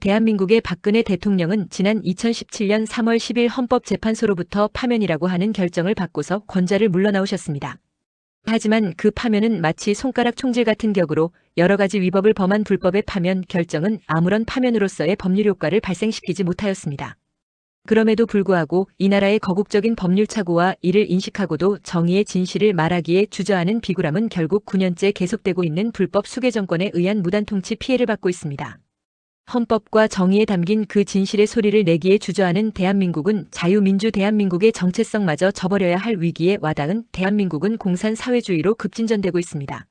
대한민국의 박근혜 대통령은 지난 2017년 3월 10일 헌법재판소로부터 파면이라고 하는 결정을 받고서 권좌를 물러나오셨습니다. 하지만 그 파면은 마치 손가락 총질 같은 격으로 여러 가지 위법을 범한 불법의 파면 결정은 아무런 파면으로서의 법률 효과를 발생시키지 못하였습니다. 그럼에도 불구하고 이 나라의 거국적인 법률 착오와 이를 인식하고도 정의의 진실을 말하기에 주저하는 비굴함은 결국 9년째 계속되고 있는 불법 수괴 정권에 의한 무단 통치 피해를 받고 있습니다. 헌법과 정의에 담긴 그 진실의 소리를 내기에 주저하는 대한민국은 자유민주 대한민국의 정체성마저 저버려야 할 위기에 와닿은 대한민국은 공산사회주의로 급진전되고 있습니다.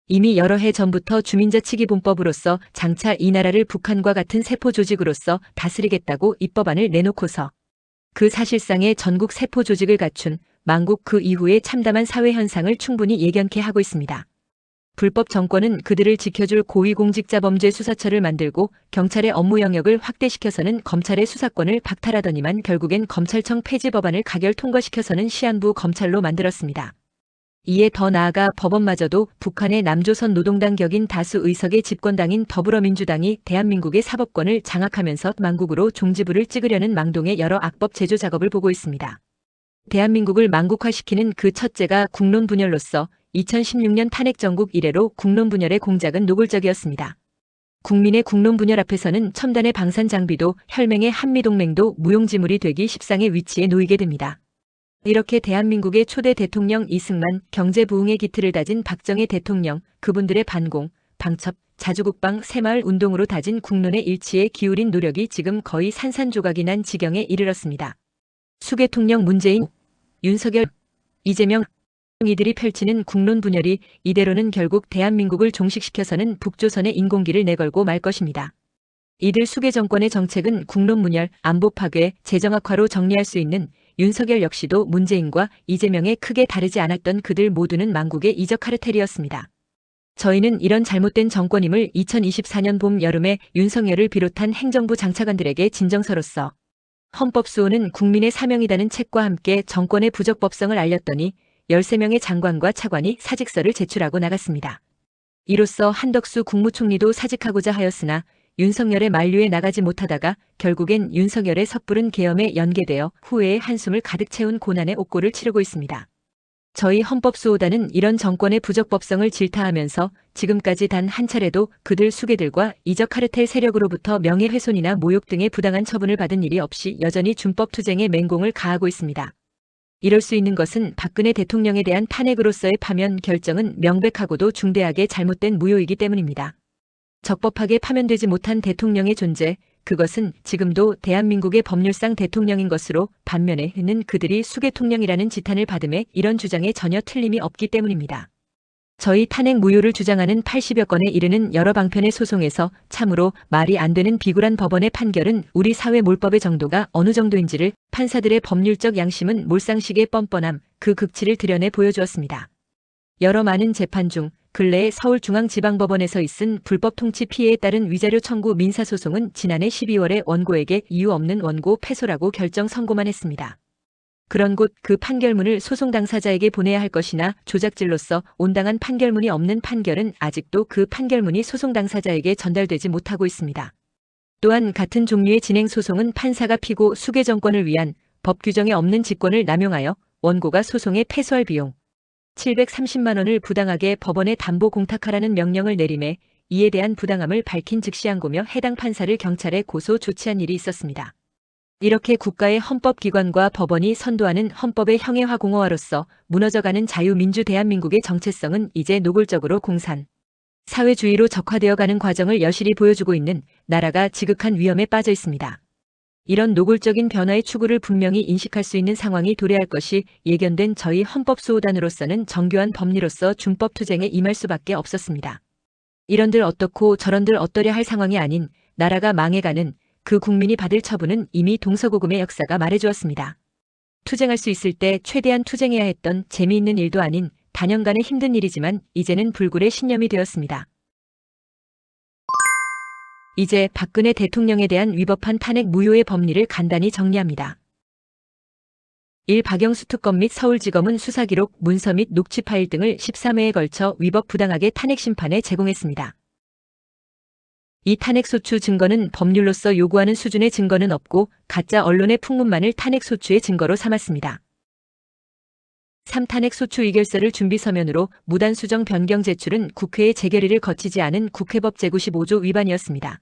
이미 여러 해 전부터 주민자치기본법으로서 장차 이 나라를 북한과 같은 세포조직으로서 다스리겠다고 입법안을 내놓고서 그 사실상의 전국 세포조직을 갖춘 망국 그 이후의 참담한 사회현상을 충분히 예견케 하고 있습니다. 불법 정권은 그들을 지켜줄 고위공직자범죄수사처를 만들고 경찰의 업무 영역을 확대시켜서는 검찰의 수사권을 박탈하더니만 결국엔 검찰청 폐지 법안을 가결 통과시켜서는 시한부 검찰로 만들었습니다. 이에 더 나아가 법원마저도 북한의 남조선 노동당 격인 다수 의석의 집권당인 더불어민주당이 대한민국의 사법권을 장악하면서 망국으로 종지부를 찍으려는 망동의 여러 악법 제조 작업을 보고 있습니다. 대한민국을 망국화시키는 그 첫째가 국론분열로서 2016년 탄핵 정국 이래로 국론분열의 공작은 노골적이었습니다. 국민의 국론분열 앞에서는 첨단의 방산 장비도 혈맹의 한미동맹도 무용지물이 되기 십상의 위치에 놓이게 됩니다. 이렇게 대한민국의 초대 대통령 이승만, 경제부흥의 기틀을 다진 박정희 대통령, 그분들의 반공, 방첩, 자주국방, 새마을 운동으로 다진 국론의 일치에 기울인 노력이 지금 거의 산산조각이 난 지경에 이르렀습니다. 수계통령 문재인, 윤석열, 이재명, 이들이 펼치는 국론 분열이 이대로는 결국 대한민국을 종식시켜서는 북조선의 인공기를 내걸고 말 것입니다. 이들 수계 정권의 정책은 국론 분열, 안보 파괴, 재정 악화로 정리할 수 있는 윤석열 역시도 문재인과 이재명에 크게 다르지 않았던 그들 모두는 망국의 이적 카르텔이었습니다. 저희는 이런 잘못된 정권임을 2024년 봄 여름에 윤석열을 비롯한 행정부 장차관들에게 진정서로서 헌법수호는 국민의 사명이라는 책과 함께 정권의 부적법성을 알렸더니 13명의 장관과 차관이 사직서를 제출하고 나갔습니다. 이로써 한덕수 국무총리도 사직하고자 하였으나 윤석열의 만류에 나가지 못하다가 결국엔 윤석열의 섣부른 계엄에 연계되어 후회의 한숨을 가득 채운 고난의 옥고를 치르고 있습니다. 저희 헌법수호단은 이런 정권의 부적법성을 질타하면서 지금까지 단 한 차례도 그들 수괴들과 이적 카르텔 세력으로부터 명예훼손이나 모욕 등의 부당한 처분을 받은 일이 없이 여전히 준법투쟁에 맹공을 가하고 있습니다. 이럴 수 있는 것은 박근혜 대통령에 대한 탄핵으로서의 파면 결정은 명백하고도 중대하게 잘못된 무효이기 때문입니다. 적법하게 파면되지 못한 대통령의 존재, 그것은 지금도 대한민국의 법률상 대통령인 것으로 반면에는 그들이 수계통령이라는 지탄을 받음에 이런 주장에 전혀 틀림이 없기 때문입니다. 저희 탄핵 무효를 주장하는 80여 건에 이르는 여러 방편의 소송에서 참으로 말이 안 되는 비굴한 법원의 판결은 우리 사회 몰법의 정도가 어느 정도인지를 판사들의 법률적 양심은 몰상식의 뻔뻔함, 그 극치를 드러내 보여주었습니다. 여러 많은 재판 중 근래에 서울중앙지방법원에서 있은 불법 통치 피해에 따른 위자료 청구 민사소송은 지난해 12월에 원고에게 이유 없는 원고 패소라고 결정 선고만 했습니다. 그런 곳 그 판결문을 소송 당사자에게 보내야 할 것이나 조작질로서 온당한 판결문이 없는 판결은 아직도 그 판결문이 소송 당사자에게 전달되지 못하고 있습니다. 또한 같은 종류의 진행 소송은 판사가 피고 수괴 정권을 위한 법 규정에 없는 직권을 남용하여 원고가 소송에 패소할 비용 730만 원을 부당하게 법원에 담보 공탁하라는 명령을 내림에 이에 대한 부당함을 밝힌 즉시 항고며 해당 판사를 경찰에 고소 조치한 일이 있었습니다. 이렇게 국가의 헌법기관과 법원이 선도하는 헌법의 형해화 공허화로서 무너져가는 자유민주 대한민국의 정체성은 이제 노골적으로 공산, 사회주의로 적화되어가는 과정을 여실히 보여주고 있는 나라가 지극한 위험에 빠져 있습니다. 이런 노골적인 변화의 추구를 분명히 인식할 수 있는 상황이 도래할 것이 예견된 저희 헌법수호단으로서는 정교한 법리로서 준법투쟁에 임할 수밖에 없었습니다. 이런들 어떻고 저런들 어떠랴 할 상황이 아닌 나라가 망해가는 그 국민이 받을 처분은 이미 동서고금의 역사가 말해주었습니다. 투쟁할 수 있을 때 최대한 투쟁해야 했던 재미있는 일도 아닌 단연간의 힘든 일이지만 이제는 불굴의 신념이 되었습니다. 이제 박근혜 대통령에 대한 위법한 탄핵 무효의 법리를 간단히 정리합니다. 1. 박영수 특검 및 서울지검은 수사기록, 문서 및 녹취 파일 등을 13회에 걸쳐 위법 부당하게 탄핵 심판에 제공했습니다. 이 탄핵소추 증거는 법률로서 요구하는 수준의 증거는 없고 가짜 언론의 풍문만을 탄핵소추의 증거로 삼았습니다. 3탄핵소추 의결서를 준비 서면으로 무단수정 변경 제출은 국회의 재결의를 거치지 않은 국회법 제95조 위반이었습니다.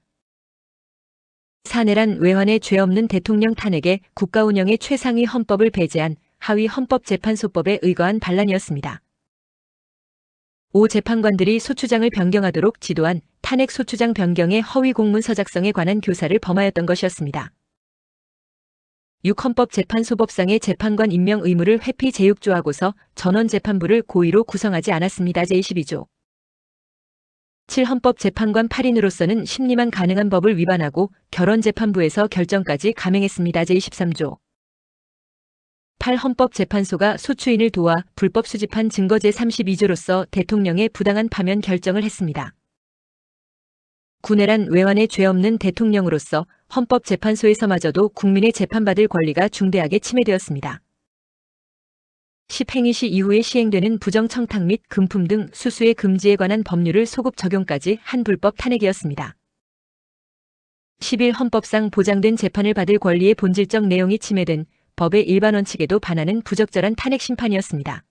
사내란 외환에 죄 없는 대통령 탄핵에 국가 운영의 최상위 헌법을 배제한 하위 헌법재판소법에 의거한 반란이었습니다. 5 재판관들이 소추장을 변경하도록 지도한 탄핵 소추장 변경의 허위 공문서 작성에 관한 교사를 범하였던 것이었습니다. 6 헌법재판소법상의 재판관 임명 의무를 회피 제6조하고서 전원재판부를 고의로 구성하지 않았습니다. 제22조. 7 헌법재판관 8인으로서는 심리만 가능한 법을 위반하고 결원재판부에서 결정까지 감행했습니다. 제23조. 8 헌법재판소가 소추인을 도와 불법 수집한 증거 제32조로서 대통령의 부당한 파면 결정을 했습니다. 9내란 외환에 죄 없는 대통령으로서 헌법재판소에서마저도 국민의 재판받을 권리가 중대하게 침해되었습니다. 10 행위시 이후에 시행되는 부정청탁 및 금품 등 수수의 금지에 관한 법률을 소급 적용까지 한 불법 탄핵이었습니다. 11 헌법상 보장된 재판을 받을 권리의 본질적 내용이 침해된 법의 일반 원칙에도 반하는 부적절한 탄핵 심판이었습니다.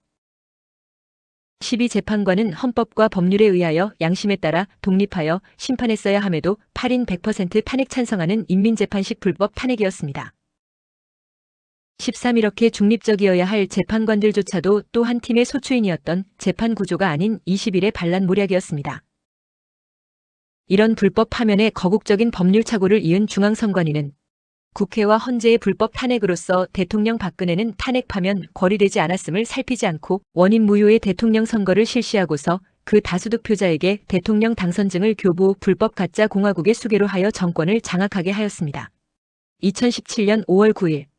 12 재판관은 헌법과 법률에 의하여 양심에 따라 독립하여 심판했어야 함에도 8인 100% 탄핵 찬성하는 인민재판식 불법 탄핵이었습니다. 13 이렇게 중립적이어야 할 재판관들조차도 또 한 팀의 소추인이었던 재판 구조가 아닌 21의 반란 모략이었습니다. 이런 불법 파면에 거국적인 법률 착오를 이은 중앙선관위는 국회와 헌재의 불법 탄핵으로서 대통령 박근혜는 탄핵 파면 거리되지 않았음을 살피지 않고 원인 무효의 대통령 선거를 실시하고서 그 다수득표자에게 대통령 당선증을 교부 불법 가짜 공화국의 수괴로 하여 정권을 장악하게 하였습니다. 2017년 5월 9일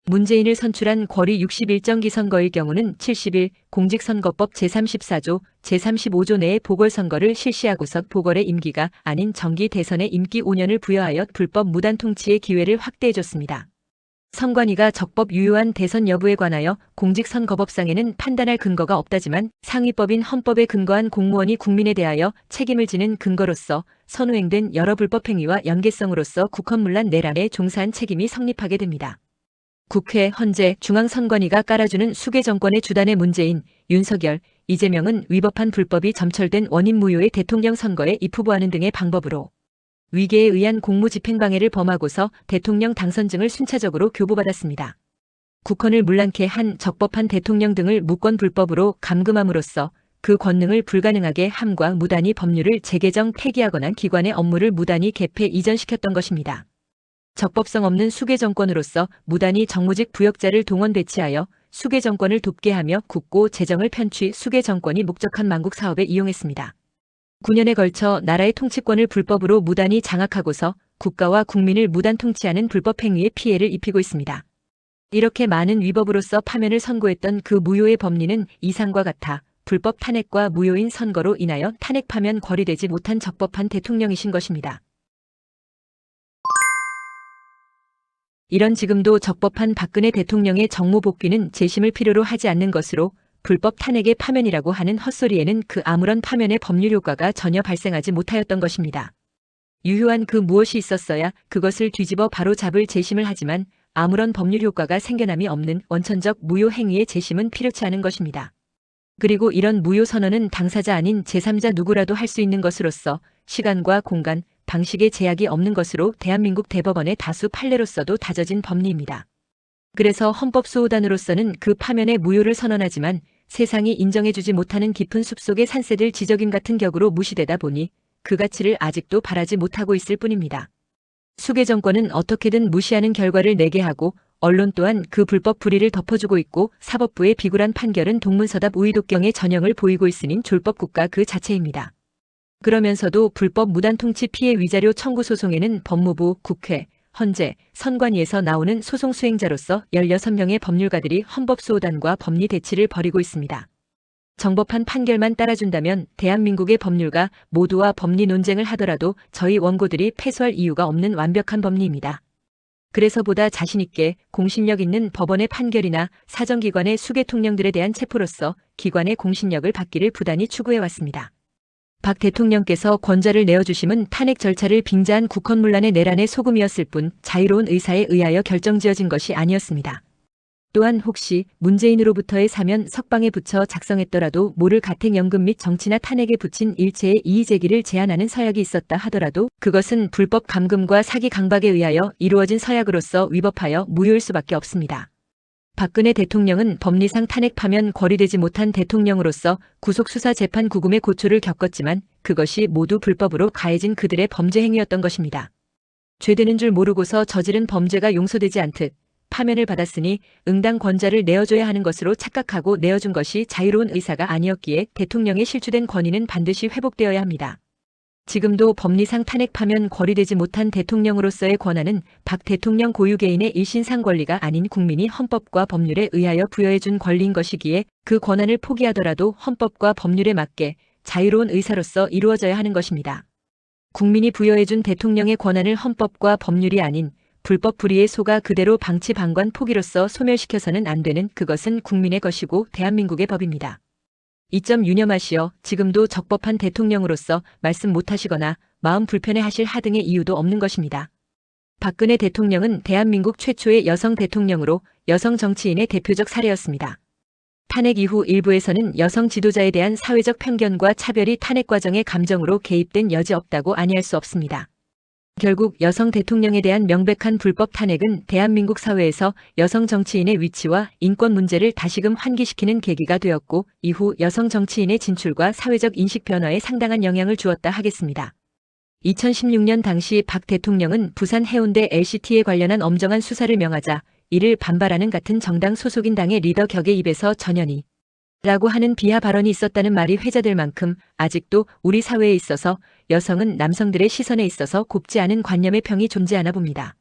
문재인을 선출한 거리 61정기 선거의 경우는 70일 공직선거법 제34조, 제35조 내에 보궐선거를 실시하고서 보궐의 임기가 아닌 정기 대선의 임기 5년을 부여하여 불법 무단 통치의 기회를 확대해줬습니다. 선관위가 적법 유효한 대선 여부에 관하여 공직선거법상에는 판단할 근거가 없다지만 상위법인 헌법에 근거한 공무원이 국민에 대하여 책임을 지는 근거로서 선후행된 여러 불법 행위와 연계성으로서 국헌문란 내란에 종사한 책임이 성립하게 됩니다. 국회, 헌재, 중앙선관위가 깔아주는 수괴 정권의 주단의 문재인, 윤석열, 이재명은 위법한 불법이 점철된 원인 무효의 대통령 선거에 입후보하는 등의 방법으로 위계에 의한 공무집행방해를 범하고서 대통령 당선증을 순차적으로 교부받았습니다. 국헌을 문란케 한 적법한 대통령 등을 무권 불법으로 감금함으로써 그 권능을 불가능하게 함과 무단히 법률을 재개정 폐기하거나 기관의 업무를 무단히 개폐 이전시켰던 것입니다. 적법성 없는 수괴 정권으로서 무단히 정무직 부역자를 동원 배치하여 수괴 정권을 돕게 하며 국고 재정을 편취 수괴 정권이 목적한 만국 사업에 이용했습니다. 9년에 걸쳐 나라의 통치권을 불법으로 무단히 장악하고서 국가와 국민을 무단 통치하는 불법 행위에 피해를 입히고 있습니다. 이렇게 많은 위법으로서 파면을 선고했던 그 무효의 법리는 이상과 같아 불법 탄핵과 무효인 선거로 인하여 탄핵 파면 거리되지 못한 적법한 대통령이신 것입니다. 이런 지금도 적법한 박근혜 대통령의 정무 복귀는 재심을 필요로 하지 않는 것으로 불법 탄핵의 파면이라고 하는 헛소리에는 그 아무런 파면의 법률 효과가 전혀 발생하지 못하였던 것입니다. 유효한 그 무엇이 있었어야 그것을 뒤집어 바로 잡을 재심을 하지만 아무런 법률 효과가 생겨남이 없는 원천적 무효 행위의 재심은 필요치 않은 것입니다. 그리고 이런 무효 선언은 당사자 아닌 제3자 누구라도 할 수 있는 것으로서 시간과 공간, 방식의 제약이 없는 것으로 대한민국 대법원의 다수 판례로서도 다져진 법리입니다. 그래서 헌법수호단으로서는 그 파면의 무효를 선언하지만 세상이 인정해주지 못하는 깊은 숲속의 산새들 지저귀 같은 격으로 무시되다 보니 그 가치를 아직도 바라지 못하고 있을 뿐입니다. 수괴 정권은 어떻게든 무시하는 결과를 내게 하고 언론 또한 그 불법 불의를 덮어주고 있고 사법부의 비굴한 판결은 동문서답 우의독경의 전형을 보이고 있으니 졸법국가 그 자체입니다. 그러면서도 불법 무단통치 피해 위자료 청구 소송에는 법무부, 국회, 헌재, 선관위에서 나오는 소송 수행자로서 16명의 법률가들이 헌법수호단과 법리 대치를 벌이고 있습니다. 정법한 판결만 따라준다면 대한민국의 법률가 모두와 법리 논쟁을 하더라도 저희 원고들이 패소할 이유가 없는 완벽한 법리입니다. 그래서 보다 자신있게 공신력 있는 법원의 판결이나 사정기관의 수괴통령들에 대한 체포로서 기관의 공신력을 받기를 부단히 추구해왔습니다. 박 대통령께서 권좌를 내어주심은 탄핵 절차를 빙자한 국헌문란의 내란의 소금이었을 뿐 자유로운 의사에 의하여 결정지어진 것이 아니었습니다. 또한 혹시 문재인으로부터의 사면 석방에 붙여 작성했더라도 모를 가택연금 및 정치나 탄핵에 붙인 일체의 이의제기를 제한하는 서약이 있었다 하더라도 그것은 불법 감금과 사기 강박에 의하여 이루어진 서약으로서 위법하여 무효일 수밖에 없습니다. 박근혜 대통령은 법리상 탄핵 파면 거리되지 못한 대통령으로서 구속수사 재판 구금의 고초를 겪었지만 그것이 모두 불법으로 가해진 그들의 범죄 행위였던 것입니다. 죄되는 줄 모르고서 저지른 범죄가 용서되지 않듯 파면을 받았으니 응당 권좌를 내어줘야 하는 것으로 착각하고 내어준 것이 자유로운 의사가 아니었기에 대통령의 실추된 권위는 반드시 회복되어야 합니다. 지금도 법리상 탄핵 파면 거리되지 못한 대통령으로서의 권한은 박 대통령 고유 개인의 일신상 권리가 아닌 국민이 헌법과 법률에 의하여 부여해준 권리인 것이기에 그 권한을 포기하더라도 헌법과 법률에 맞게 자유로운 의사로서 이루어져야 하는 것입니다. 국민이 부여해준 대통령의 권한을 헌법과 법률이 아닌 불법 불의에 속아 그대로 방치방관 포기로서 소멸시켜서는 안 되는 그것은 국민의 것이고 대한민국의 법입니다. 이 점 유념하시어 지금도 적법한 대통령으로서 말씀 못하시거나 마음 불편해하실 하등의 이유도 없는 것입니다. 박근혜 대통령은 대한민국 최초의 여성 대통령으로 여성 정치인의 대표적 사례였습니다. 탄핵 이후 일부에서는 여성 지도자에 대한 사회적 편견과 차별이 탄핵 과정의 감정으로 개입된 여지 없다고 아니할 수 없습니다. 결국 여성 대통령에 대한 명백한 불법 탄핵은 대한민국 사회에서 여성 정치인의 위치와 인권 문제를 다시금 환기시키는 계기가 되었고 이후 여성 정치인의 진출과 사회적 인식 변화에 상당한 영향을 주었다 하겠습니다. 2016년 당시 박 대통령은 부산 해운대 LCT에 관련한 엄정한 수사를 명하자 이를 반발하는 같은 정당 소속인 당의 리더 격의 입에서 전현희 라고 하는 비하 발언이 있었다는 말이 회자될 만큼 아직도 우리 사회에 있어서 여성은 남성들의 시선에 있어서 곱지 않은 관념의 평이 존재하나 봅니다.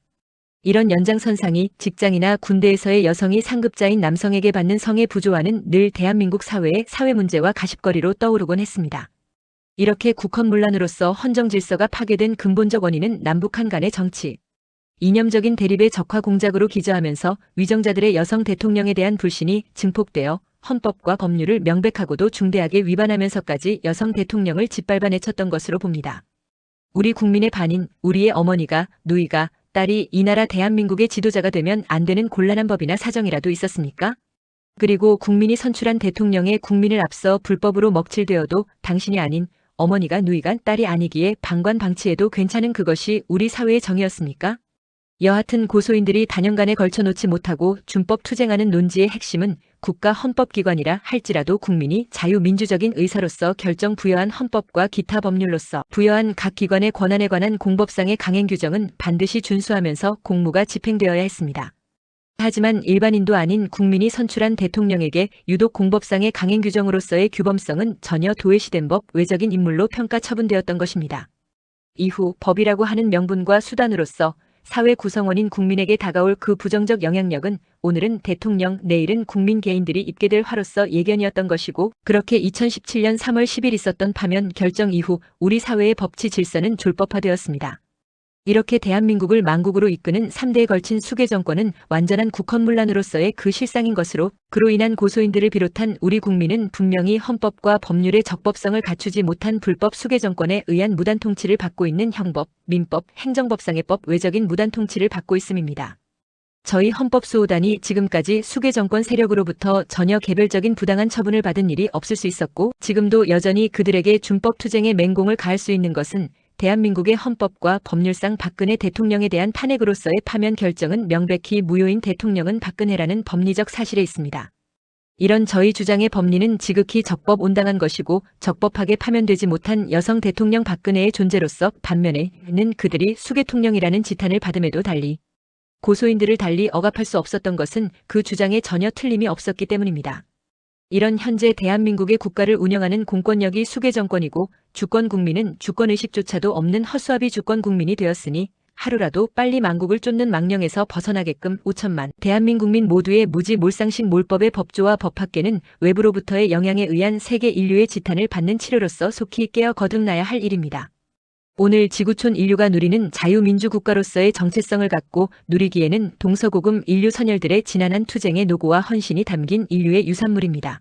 이런 연장선상이 직장이나 군대에서의 여성이 상급자인 남성에게 받는 성의 부조화는 늘 대한민국 사회의 사회 문제와 가십거리로 떠오르곤 했습니다. 이렇게 국헌문란으로서 헌정 질서가 파괴된 근본적 원인은 남북한 간의 정치, 이념적인 대립의 적화 공작으로 기저하면서 위정자들의 여성 대통령에 대한 불신이 증폭되어 헌법과 법률을 명백하고도 중대하게 위반하면서까지 여성 대통령을 짓밟아 내쳤던 것으로 봅니다. 우리 국민의 반인 우리의 어머니가, 누이가, 딸이 이 나라 대한민국의 지도자가 되면 안 되는 곤란한 법이나 사정이라도 있었습니까? 그리고 국민이 선출한 대통령의 국민을 앞서 불법으로 먹칠되어도 당신이 아닌 어머니가, 누이가, 딸이 아니기에 방관 방치해도 괜찮은 그것이 우리 사회의 정의였습니까? 여하튼 고소인들이 단연간에 걸쳐 놓지 못하고 준법 투쟁하는 논지의 핵심은 국가 헌법기관이라 할지라도 국민이 자유민주적인 의사로서 결정 부여한 헌법과 기타 법률로서 부여한 각 기관의 권한에 관한 공법상의 강행 규정은 반드시 준수하면서 공무가 집행되어야 했습니다. 하지만 일반인도 아닌 국민이 선출한 대통령에게 유독 공법상의 강행 규정으로서의 규범성은 전혀 도외시된 법 외적인 인물로 평가 처분되었던 것입니다. 이후 법이라고 하는 명분과 수단으로서 사회 구성원인 국민에게 다가올 그 부정적 영향력은 오늘은 대통령, 내일은 국민 개인들이 입게 될 화로서 예견이었던 것이고 그렇게 2017년 3월 10일 있었던 파면 결정 이후 우리 사회의 법치 질서는 졸법화되었습니다. 이렇게 대한민국을 망국으로 이끄는 3대에 걸친 수계 정권은 완전한 국헌문란으로서의 그 실상인 것으로 그로 인한 고소인들을 비롯한 우리 국민은 분명히 헌법과 법률의 적법성을 갖추지 못한 불법 수계 정권에 의한 무단 통치를 받고 있는 형법, 민법, 행정법상의 법 외적인 무단 통치를 받고 있음입니다. 저희 헌법수호단이 지금까지 수계 정권 세력으로부터 전혀 개별적인 부당한 처분을 받은 일이 없을 수 있었고 지금도 여전히 그들에게 준법 투쟁의 맹공을 가할 수 있는 것은 대한민국의 헌법과 법률상 박근혜 대통령에 대한 탄핵으로서의 파면 결정은 명백히 무효인 대통령은 박근혜라는 법리적 사실에 있습니다. 이런 저희 주장의 법리는 지극히 적법 온당한 것이고 적법하게 파면되지 못한 여성 대통령 박근혜의 존재로서 반면에는 그들이 수계통령이라는 지탄을 받음에도 달리 고소인들을 달리 억압할 수 없었던 것은 그 주장에 전혀 틀림이 없었기 때문입니다. 이런 현재 대한민국의 국가를 운영하는 공권력이 수계 정권이고 주권 국민은 주권의식조차도 없는 허수아비 주권 국민이 되었으니 하루라도 빨리 망국을 쫓는 망령에서 벗어나게끔 5천만 대한민국민 모두의 무지 몰상식 몰법의 법조와 법학계는 외부로부터의 영향에 의한 세계 인류의 지탄을 받는 치료로서 속히 깨어 거듭나야 할 일입니다. 오늘 지구촌 인류가 누리는 자유민주국가로서의 정체성을 갖고 누리기에는 동서고금 인류 선열들의 지난한 투쟁의 노고와 헌신이 담긴 인류의 유산물입니다.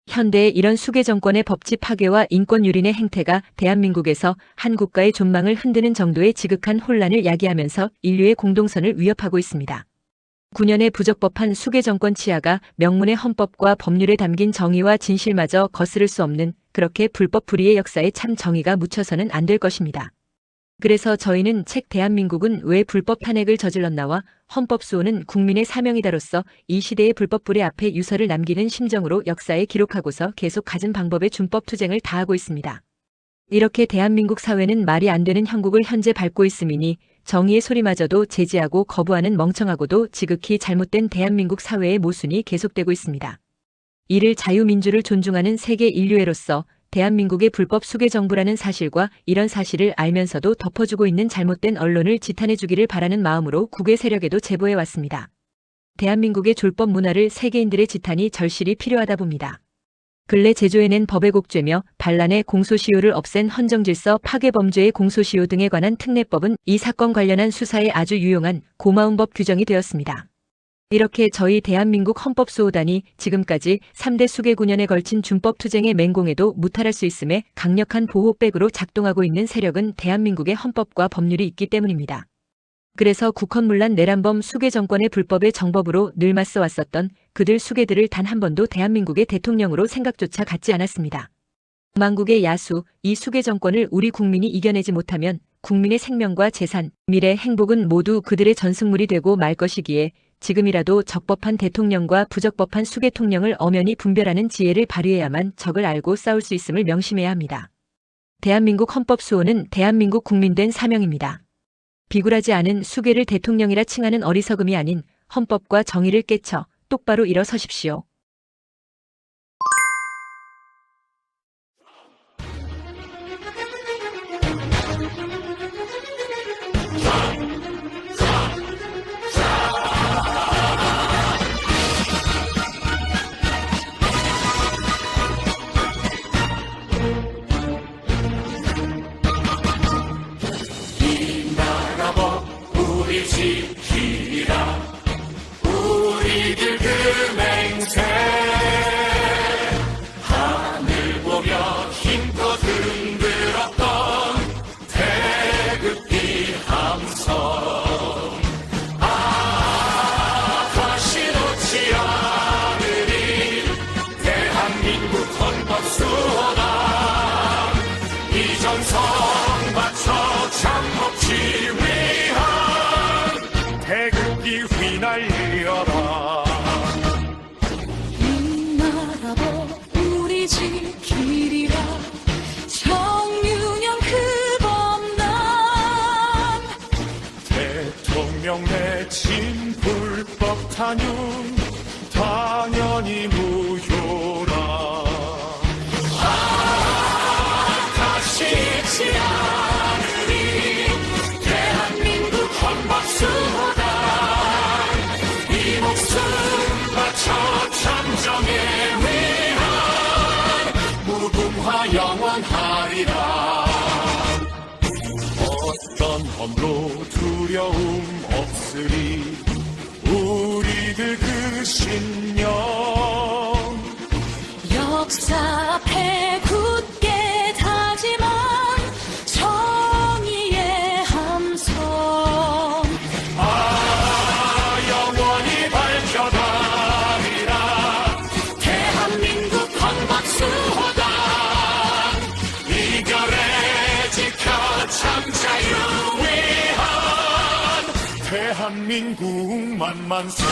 현대의 이런 수괴 정권의 법치 파괴와 인권 유린의 행태가 대한민국에서 한 국가의 존망을 흔드는 정도의 지극한 혼란을 야기하면서 인류의 공동선을 위협하고 있습니다. 9년의 부적법한 수괴 정권 치하가 명문의 헌법과 법률에 담긴 정의와 진실마저 거스를 수 없는 그렇게 불법 불의의 역사에 참 정의가 묻혀서는 안 될 것입니다. 그래서 저희는 책 대한민국은 왜 불법 탄핵을 저질렀나와 헌법수호는 국민의 사명이다로서 이 시대의 불법 불의 앞에 유서를 남기는 심정으로 역사에 기록하고서 계속 갖은 방법의 준법 투쟁을 다하고 있습니다. 이렇게 대한민국 사회는 말이 안 되는 형국을 현재 밟고 있음이니 정의의 소리마저도 제지하고 거부하는 멍청하고도 지극히 잘못된 대한민국 사회의 모순이 계속되고 있습니다. 이를 자유민주를 존중하는 세계 인류애로서 대한민국의 불법 수괴 정부라는 사실과 이런 사실을 알면서도 덮어주고 있는 잘못된 언론을 지탄해주기를 바라는 마음으로 국외 세력에도 제보해왔습니다. 대한민국의 졸법 문화를 세계인들의 지탄이 절실히 필요하다 봅니다. 근래 제조해낸 법의 곡죄며 반란의 공소시효를 없앤 헌정질서 파괴범죄의 공소시효 등에 관한 특례법은 이 사건 관련한 수사에 아주 유용한 고마운 법 규정이 되었습니다. 이렇게 저희 대한민국 헌법수호단이 지금까지 3대 수괴 9년에 걸친 준법 투쟁의 맹공에도 무탈할 수 있음에 강력한 보호백으로 작동하고 있는 세력은 대한민국의 헌법과 법률이 있기 때문입니다. 그래서 국헌문란 내란범 수괴 정권의 불법의 정법으로 늘 맞서 왔었던 그들 수괴들을 단 한 번도 대한민국의 대통령으로 생각조차 갖지 않았습니다. 망국의 야수, 이 수괴 정권을 우리 국민이 이겨내지 못하면 국민의 생명과 재산, 미래, 행복은 모두 그들의 전승물이 되고 말 것이기에 지금이라도 적법한 대통령과 부적법한 수괴통령을 엄연히 분별하는 지혜를 발휘해야만 적을 알고 싸울 수 있음을 명심해야 합니다. 대한민국 헌법수호는 대한민국 국민된 사명입니다. 비굴하지 않은 수괴를 대통령이라 칭하는 어리석음이 아닌 헌법과 정의를 깨쳐 똑바로 일어서십시오. 우리 지키라 우리들 그 맹세 하늘 보며 힘껏 흔들었던 태극기 함성 다시 놓지 않으리 대한민국 헌법수호당 이전성 바쳐 잠복지 태극기 휘날려라 이 나라 법 우리 지키리라 정윤영 그 범람 대통령 내친 불법 탄압 당연히 무효라 다시 잊지 않으리 대한민국 헌법수호당 목숨 바쳐 참정에 위한 무궁화 영원하리라 어떤 험로 두려움 없으리 우리들 그 신념 역사 앞에 굳게 다짐한 정의의 함성 영원히 밝혀가리라 대한민국 헌법수호당 이결에 지켜 참 자유 위한 대한민국 만만세